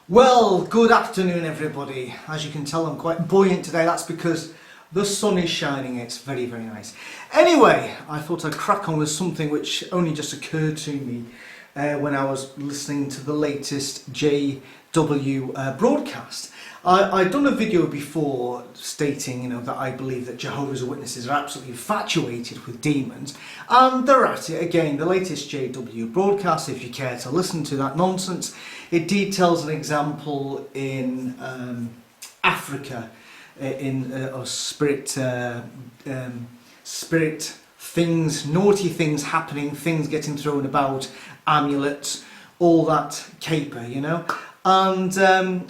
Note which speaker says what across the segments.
Speaker 1: Well, good afternoon everybody. As you can tell, I'm quite buoyant today. That's because the sun is shining. It's very, very nice. Anyway, I thought I'd crack on with something which only just occurred to me when I was listening to the latest JW broadcast. I'd done a video before stating, that I believe that Jehovah's Witnesses are absolutely infatuated with demons, and they're at it again. The latest JW broadcast, if you care to listen to that nonsense, it details an example in Africa, in spirit things, naughty things happening, things getting thrown about, amulets, all that caper, And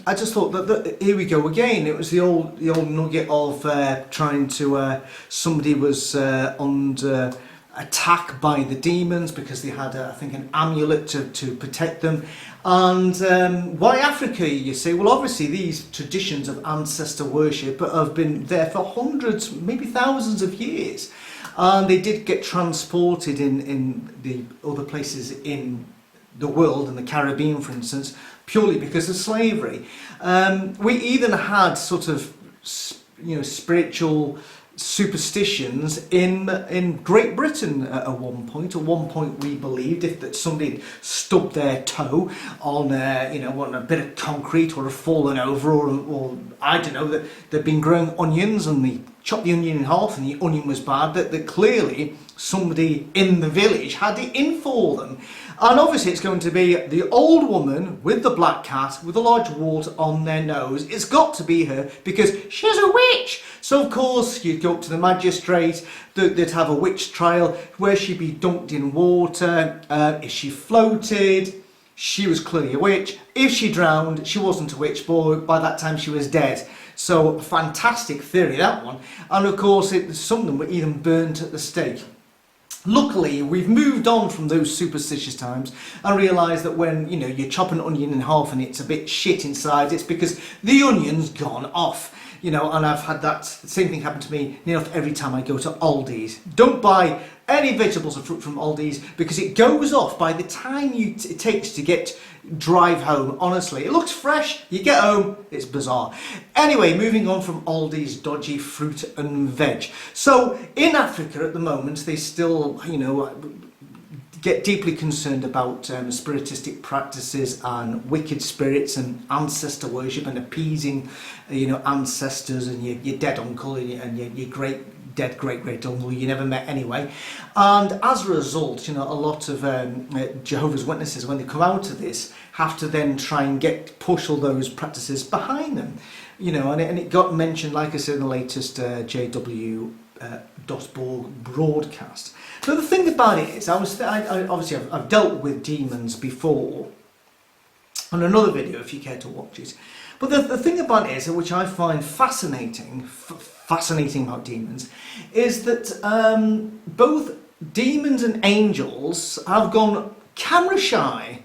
Speaker 1: I just thought that here we go again. It was the old nugget of trying to somebody was under attack by the demons because they had I think an amulet to protect them. And why Africa, you say? Well, obviously these traditions of ancestor worship have been there for hundreds, maybe thousands of years, and they did get transported in the other places in the world, in the Caribbean for instance, purely because of slavery. We even had sort of spiritual superstitions in Great Britain at one point. At one point we believed that somebody stubbed their toe on a bit of concrete, or had fallen over, or I don't know, that they'd been growing onions and they chopped the onion in half and the onion was bad, that clearly somebody in the village had it in for them. And obviously it's going to be the old woman with the black cat with a large wart on their nose. It's got to be her because she's a witch. So of course you'd go up to the magistrate, they'd have a witch trial where she'd be dunked in water. If she floated, she was clearly a witch. If she drowned, she wasn't a witch, but by that time she was dead. So fantastic theory, that one. And of course some of them were even burnt at the stake. Luckily, we've moved on from those superstitious times and realised that when, you chop an onion in half and it's a bit shit inside, it's because the onion's gone off. And I've had the same thing happen to me near enough every time I go to Aldi's. Don't buy any vegetables or fruit from Aldi's because it goes off by the time it takes to drive home. Honestly, it looks fresh, you get home, it's bizarre. Anyway, moving on from Aldi's dodgy fruit and veg. So in Africa at the moment, they still, get deeply concerned about spiritistic practices and wicked spirits and ancestor worship and appeasing, ancestors and your dead uncle and your dead great uncle you never met anyway. And as a result, a lot of Jehovah's Witnesses, when they come out of this, have to then try and push all those practices behind them. And it got mentioned, like I said, in the latest JW broadcast. So the thing about it is, I've dealt with demons before on another video if you care to watch it. But the thing about it is, which I find fascinating about demons, is that both demons and angels have gone camera shy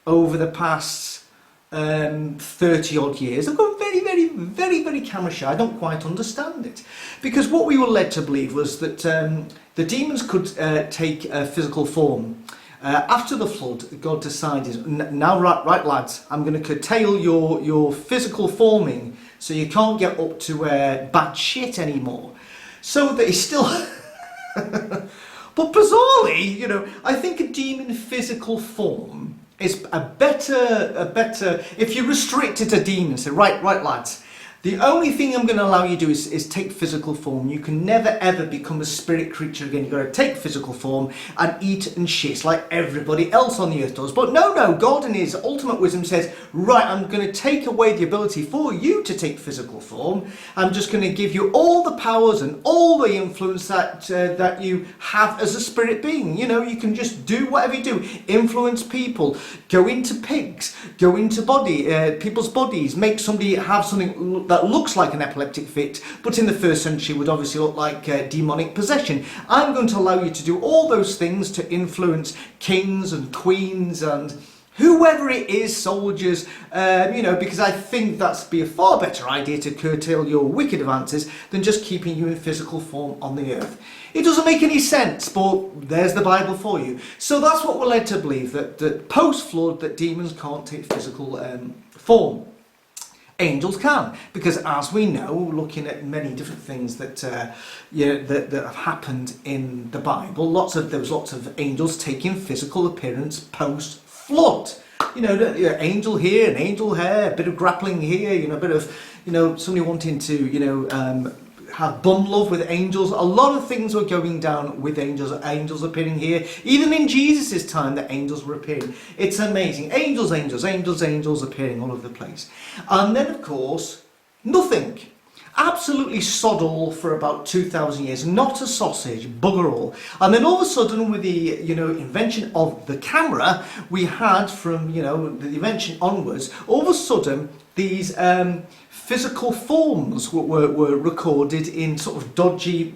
Speaker 1: over the past 30 odd years. They've gone very, very, very, very camera shy. I don't quite understand it. Because what we were led to believe was that the demons could take a physical form. After the flood, God decided, now right lads, I'm going to curtail your physical forming so you can't get up to bad shit anymore. So that he's still... But bizarrely, I think a demon physical form is a better, if you restrict it to demons, say, right lads, the only thing I'm going to allow you to do is take physical form. You can never ever become a spirit creature again. You've got to take physical form and eat and shit like everybody else on the earth does. But no, God in his ultimate wisdom says, right, I'm going to take away the ability for you to take physical form. I'm just going to give you all the powers and all the influence that you have as a spirit being. You can just do whatever you do. Influence people, go into pigs, go into people's bodies, make somebody have something that looks like an epileptic fit, but in the first century would obviously look like demonic possession. I'm going to allow you to do all those things to influence kings and queens and whoever it is, soldiers, because I think that's be a far better idea to curtail your wicked advances than just keeping you in physical form on the earth. It doesn't make any sense, but there's the Bible for you. So that's what we're led to believe, that post-flood, that demons can't take physical form. Angels can, because as we know, looking at many different things that that have happened in the Bible, there was lots of angels taking physical appearance post-flood. Angel here, an angel there, a bit of grappling here, a bit of somebody wanting to have bum love with angels. A lot of things were going down with angels appearing here. Even in Jesus' time, the angels were appearing. It's amazing. Angels appearing all over the place. And then, of course, nothing. Absolutely sod all for about 2,000 years. Not a sausage, bugger all. And then all of a sudden, with the invention of the camera, we had from the invention onwards, all of a sudden these physical forms were recorded in sort of dodgy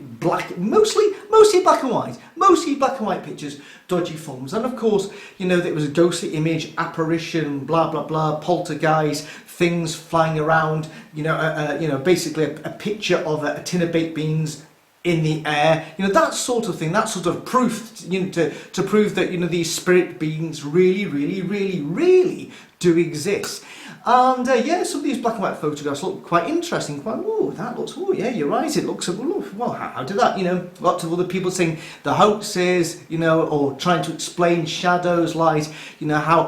Speaker 1: mostly black and white pictures, dodgy forms. And of course, there was a ghostly image, apparition, blah blah blah, poltergeist, things flying around, basically a picture of a tin of baked beans in the air, that sort of thing, that sort of proof, to prove that these spirit beings really do exist. And some of these black and white photographs look quite interesting. Yeah, you're right. It looks, well, how did that? Lots of other people saying the hoaxes, or trying to explain shadows, light. How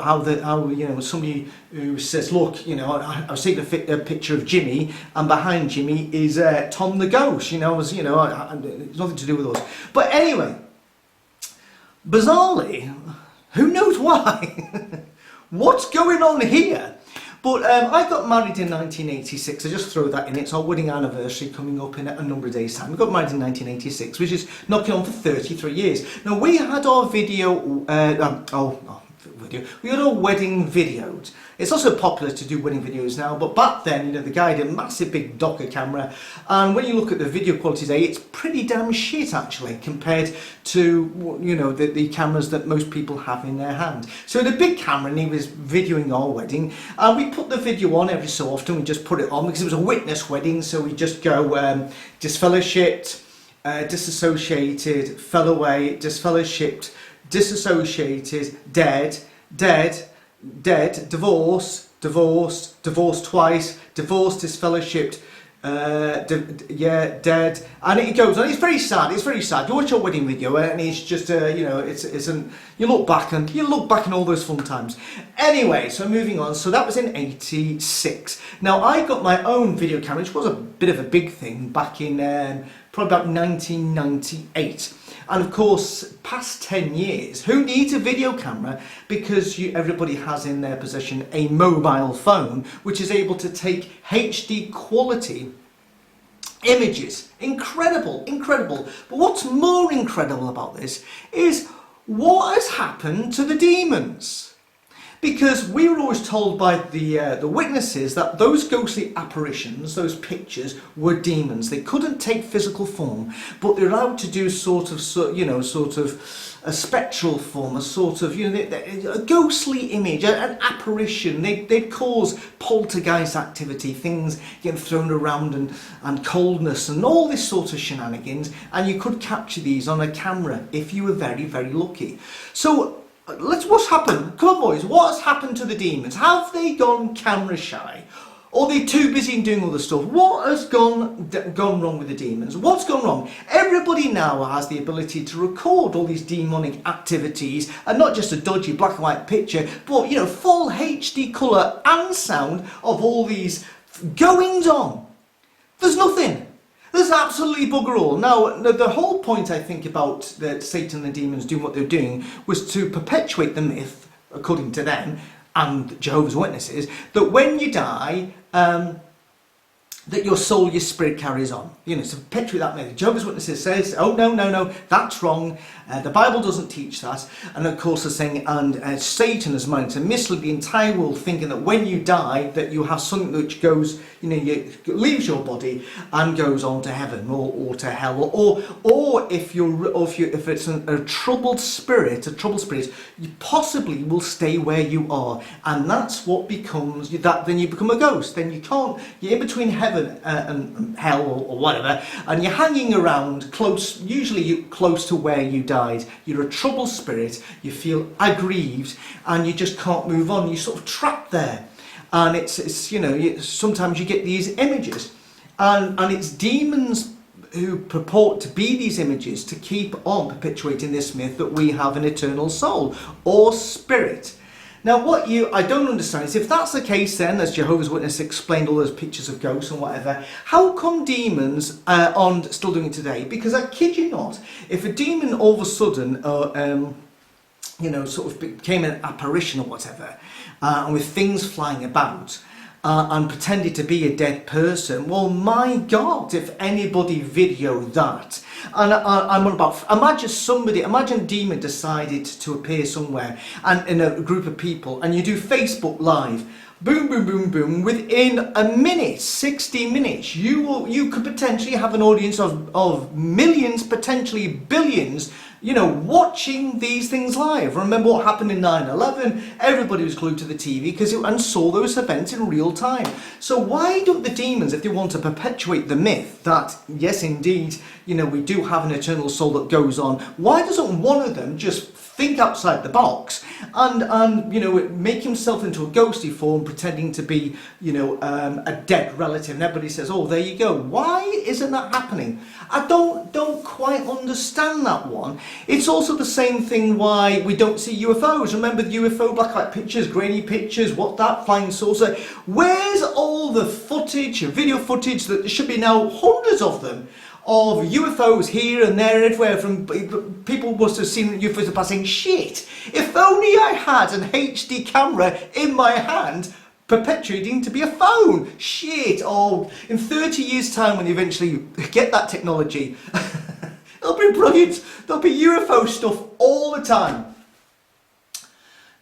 Speaker 1: somebody who says, look, I was taking a picture of Jimmy, and behind Jimmy is Tom the ghost. It's nothing to do with us. But anyway, bizarrely, who knows why? What's going on here? But I got married in 1986. I just throw that in. It's our wedding anniversary coming up in a number of days' time. We got married in 1986, which is knocking on for 33 years. Now, we had our we had our wedding videoed. It's also popular to do wedding videos now, but back then, the guy had a massive big Docker camera, and when you look at the video quality today, it's pretty damn shit actually compared to the cameras that most people have in their hand. So the big camera, and he was videoing our wedding, and we put the video on every so often. We just put it on because it was a witness wedding, so we just go disfellowshipped, disassociated, fell away, disfellowshipped, disassociated, dead, divorced twice, divorced, disfellowshipped, dead, and it goes on. It's very sad. You watch your wedding video and it's just you look back in all those fun times. Anyway, so moving on. So that was in 86. Now I got my own video camera, which was a bit of a big thing back in probably about 1998. And of course, past 10 years, who needs a video camera? Because everybody has in their possession a mobile phone, which is able to take HD quality images. Incredible. But what's more incredible about this is what has happened to the demons. Because we were always told by the witnesses that those ghostly apparitions, those pictures, were demons. They couldn't take physical form, but they're allowed to do sort of a spectral form, a sort of a ghostly image, an apparition. They'd cause poltergeist activity, things getting thrown around and coldness and all this sort of shenanigans. And you could capture these on a camera if you were very, very lucky. So what's happened? Come on, boys, what has happened to the demons? Have they gone camera shy? Or are they too busy doing other stuff? What has gone wrong with the demons? What's gone wrong? Everybody now has the ability to record all these demonic activities, and not just a dodgy black and white picture, but full HD colour and sound of all these goings on. There's nothing. There's absolutely bugger all. Now, the whole point, I think, about Satan and the demons doing what they're doing was to perpetuate the myth, according to them, and Jehovah's Witnesses, that when you die, that your soul, your spirit carries on. You know, so perpetuate that myth. Jehovah's Witnesses says, oh, no, that's wrong. The Bible doesn't teach that. And of course, they're saying, and Satan has managed to mislead the entire world, thinking that when you die, that you have something which goes, you know, leaves your body and goes on to heaven or to hell, or if it's a troubled spirit, you possibly will stay where you are, and that's what becomes that. Then you become a ghost. Then you're in between heaven and hell or whatever, and you're hanging around usually close to where you died. You're a troubled spirit. You feel aggrieved, and you just can't move on. You're sort of trapped there. And it's you know, sometimes you get these images, and it's demons who purport to be these images to keep on perpetuating this myth that we have an eternal soul or spirit. Now, what I don't understand is, if that's the case, then, as Jehovah's Witness explained all those pictures of ghosts and whatever, how come demons aren't still doing it today? Because I kid you not, if a demon all of a sudden, you know, sort of became an apparition or whatever, and with things flying about, and pretended to be a dead person, well, my God, if anybody videoed that. And I'm on about, imagine a demon decided to appear somewhere and in a group of people, and you do Facebook Live, boom, boom, boom, boom, within a minute, 60 minutes, you could potentially have an audience of millions, potentially billions, you know, watching these things live. Remember what happened in 9/11? Everybody was glued to the TV and saw those events in real time. So why don't the demons, if they want to perpetuate the myth that, yes, indeed, you know, we do have an eternal soul that goes on, why doesn't one of them just think outside the box and you know, make himself into a ghostly form, pretending to be, you know, a dead relative, and everybody says, oh, there you go. Why isn't that happening? I don't quite understand that one. It's also the same thing why we don't see UFOs. Remember the UFO, black and white pictures, grainy pictures, what that flying saucer? Where's all the footage, video footage, that there should be now hundreds of them, of UFOs here and there and everywhere? From people must have seen UFOs passing. Shit, if only I had an HD camera in my hand perpetuating to be a phone. Shit, oh, in 30 years time, when you eventually get that technology, it'll be brilliant. There'll be UFO stuff all the time.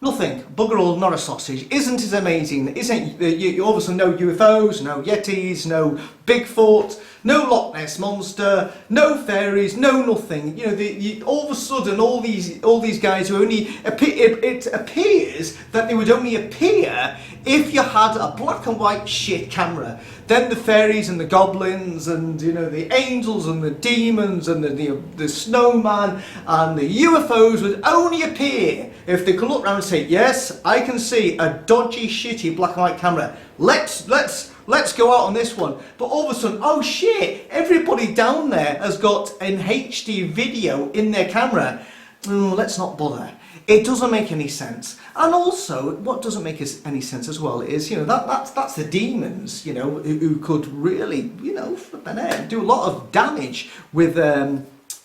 Speaker 1: Nothing, bugger all, not a sausage. Isn't it amazing? Isn't it? You obviously no UFOs, no Yetis, no Bigfoot, no Loch Ness Monster, no fairies, no nothing. You know, all of a sudden, all these guys who only appear, it appears that they would only appear if you had a black and white shit camera. Then the fairies and the goblins and, you know, the angels and the demons and the snowman and the UFOs would only appear if they could look around and say, yes, I can see a dodgy, shitty black and white camera. Let's go out on this one. But all of a sudden, oh shit, everybody down there has got an HD video in their camera. Oh, let's not bother. It doesn't make any sense. And also, what doesn't make any sense as well is, you know, that's the demons, you know, who could really, you know, do a lot of damage with,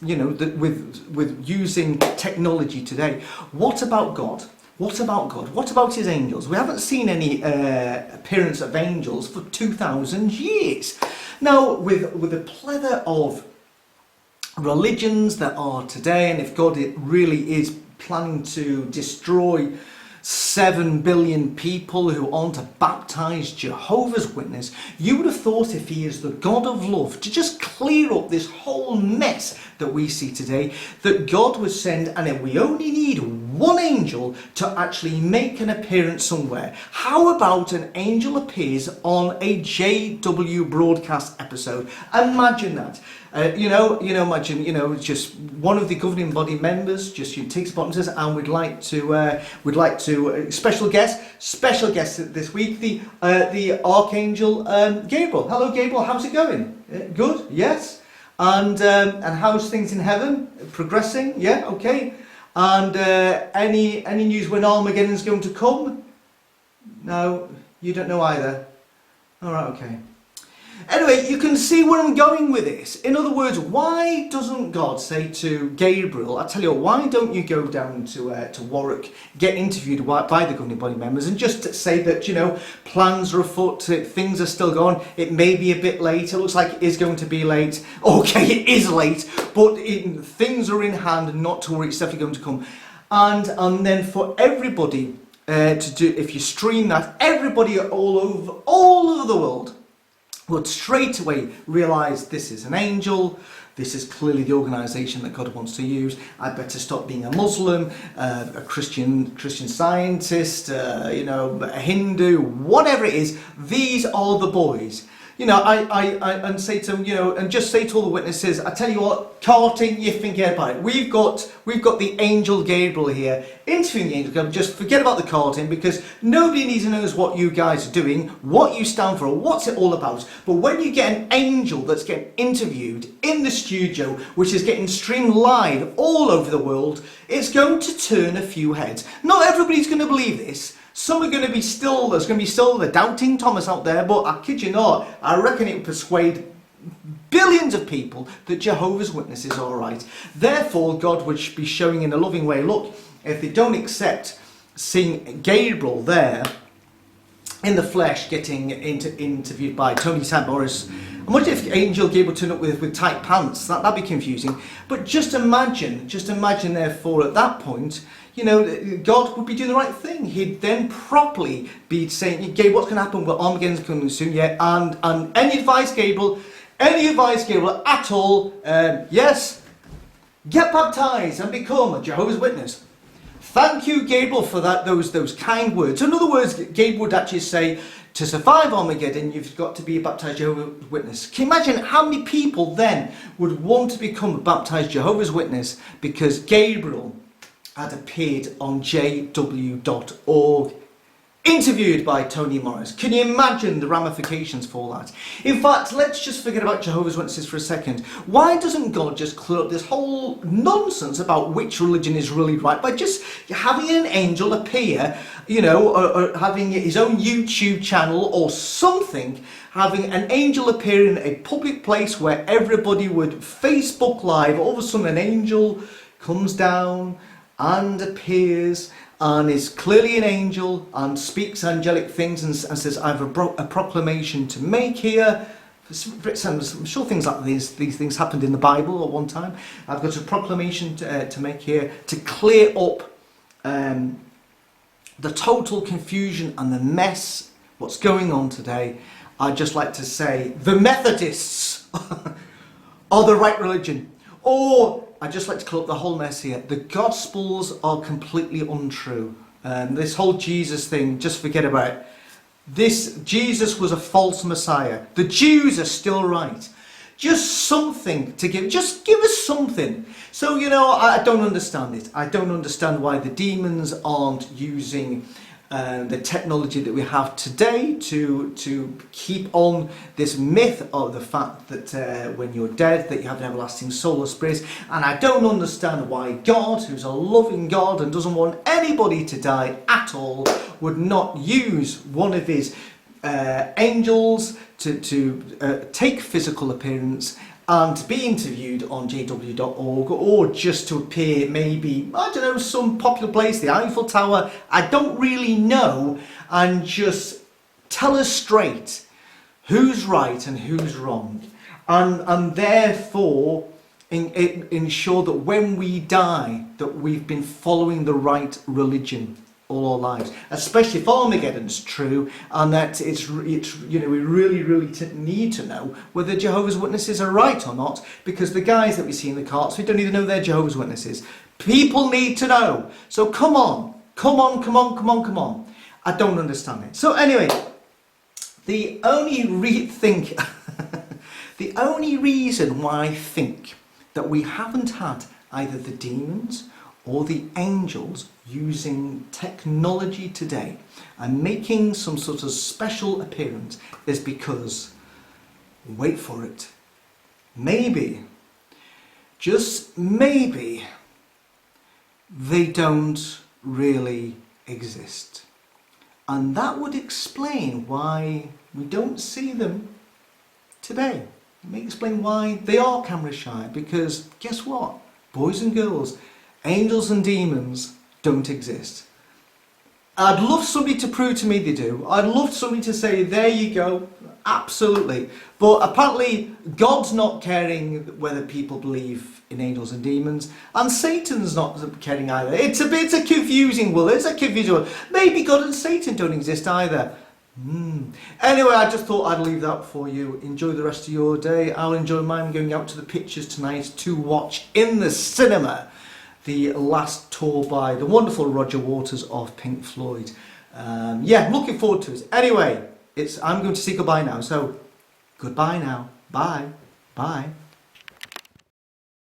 Speaker 1: you know, with using technology today. What about God? What about God? What about his angels? We haven't seen any appearance of angels for 2,000 years. Now, with a plethora of religions that are today, and if God really is planning to destroy 7 billion people who aren't a baptized Jehovah's Witness, you would have thought, if he is the God of love, to just clear up this whole mess that we see today, that God would send, and we only need one angel to actually make an appearance somewhere. How about an angel appears on a JW broadcast episode? Imagine that. Imagine, just one of the governing body members just takes a button and says, and we'd like to special guest this week, the Archangel Gabriel. Hello, Gabriel. How's it going? Good. Yes. And how's things in heaven? Progressing? Yeah. Okay. And any news when Armageddon's going to come? No, you don't know either. All right. Okay. Anyway, you can see where I'm going with this. In other words, why doesn't God say to Gabriel, I tell you what, why don't you go down to Warwick, get interviewed by the governing body members, and just say that, you know, plans are afoot, things are still going, it may be a bit late, it looks like it is going to be late. Okay, it is late, but things are in hand, and not to worry, it's definitely going to come. And then for everybody to do, if you stream that, everybody all over the world would straight away realise this is an angel, this is clearly the organisation that God wants to use. I better stop being a Muslim, a Christian Scientist, you know, a Hindu, whatever it is. These are the boys. You know, and say to them, you know, and just say to all the witnesses, I tell you what, carting, you forget about it. We've got the angel Gabriel here interviewing the angel Gabriel. Just forget about the carting, because nobody needs to know what you guys are doing, what you stand for, what's it all about. But when you get an angel that's getting interviewed in the studio, which is getting streamed live all over the world, it's going to turn a few heads. Not everybody's going to believe this. Some are going to be still, there's going to be still the doubting Thomas out there, but I kid you not, I reckon it would persuade billions of people that Jehovah's Witnesses are alright. Therefore, God would be showing in a loving way, look, if they don't accept seeing Gabriel there in the flesh getting interviewed by Tony St. Morris, imagine if Angel Gabriel turned up with tight pants, that'd be confusing. But just imagine therefore at that point, you know, God would be doing the right thing. He'd then properly be saying, Gabriel, what's going to happen? Well, Armageddon's coming soon, yeah. And any advice, Gabriel at all, yes, get baptized and become a Jehovah's Witness. Thank you, Gabriel, for those kind words. In other words, Gabriel would actually say, to survive Armageddon, you've got to be a baptized Jehovah's Witness. Can you imagine how many people then would want to become a baptized Jehovah's Witness because Gabriel had appeared on jw.org, interviewed by Tony Morris? Can you imagine the ramifications for that? In fact, let's just forget about Jehovah's Witnesses for a second. Why doesn't God just clear up this whole nonsense about which religion is really right by just having an angel appear, you know, or having his own YouTube channel or something, having an angel appear in a public place where everybody would Facebook Live, all of a sudden an angel comes down and appears and is clearly an angel and speaks angelic things and says, I have a proclamation to make here. I'm sure things like these things happened in the Bible at one time. I've got a proclamation to make here to clear up the total confusion and the mess, what's going on today. I'd just like to say the Methodists are the right religion. Or I'd just like to call up the whole mess here. The Gospels are completely untrue. This whole Jesus thing, just forget about it. This Jesus was a false Messiah. The Jews are still right. Just something to give. Just give us something. So, you know, I don't understand it. I don't understand why the demons aren't using the technology that we have today to keep on this myth of the fact that when you're dead that you have an everlasting soul or spirit. And I don't understand why God, who's a loving God and doesn't want anybody to die at all, would not use one of his angels to take physical appearance and to be interviewed on jw.org, or just to appear maybe, I don't know, some popular place, the Eiffel Tower, I don't really know, and just tell us straight who's right and who's wrong, and therefore ensure that when we die that we've been following the right religion all our lives, especially if Armageddon's true, and that it's you know, we really need to know whether Jehovah's Witnesses are right or not, because the guys that we see in the carts, we don't even know they're Jehovah's Witnesses. People need to know. So come on. I don't understand it. So anyway, the only the only reason why I think that we haven't had either the demons or the angels using technology today and making some sort of special appearance is because, wait for it, maybe, just maybe, they don't really exist. And that would explain why we don't see them today. Let me explain why they are camera shy, because guess what? Boys and girls, angels and demons don't exist. I'd love somebody to prove to me they do. I'd love somebody to say, there you go, absolutely. But apparently God's not caring whether people believe in angels and demons, and Satan's not caring either. It's a confusing world. It's a confusing world. Maybe God and Satan don't exist either. Anyway, I just thought I'd leave that for you. Enjoy the rest of your day. I'll enjoy mine going out to the pictures tonight to watch in the cinema the last tour by the wonderful Roger Waters of Pink Floyd. Yeah, looking forward to it. Anyway, I'm going to say goodbye now. So, goodbye now. Bye. Bye.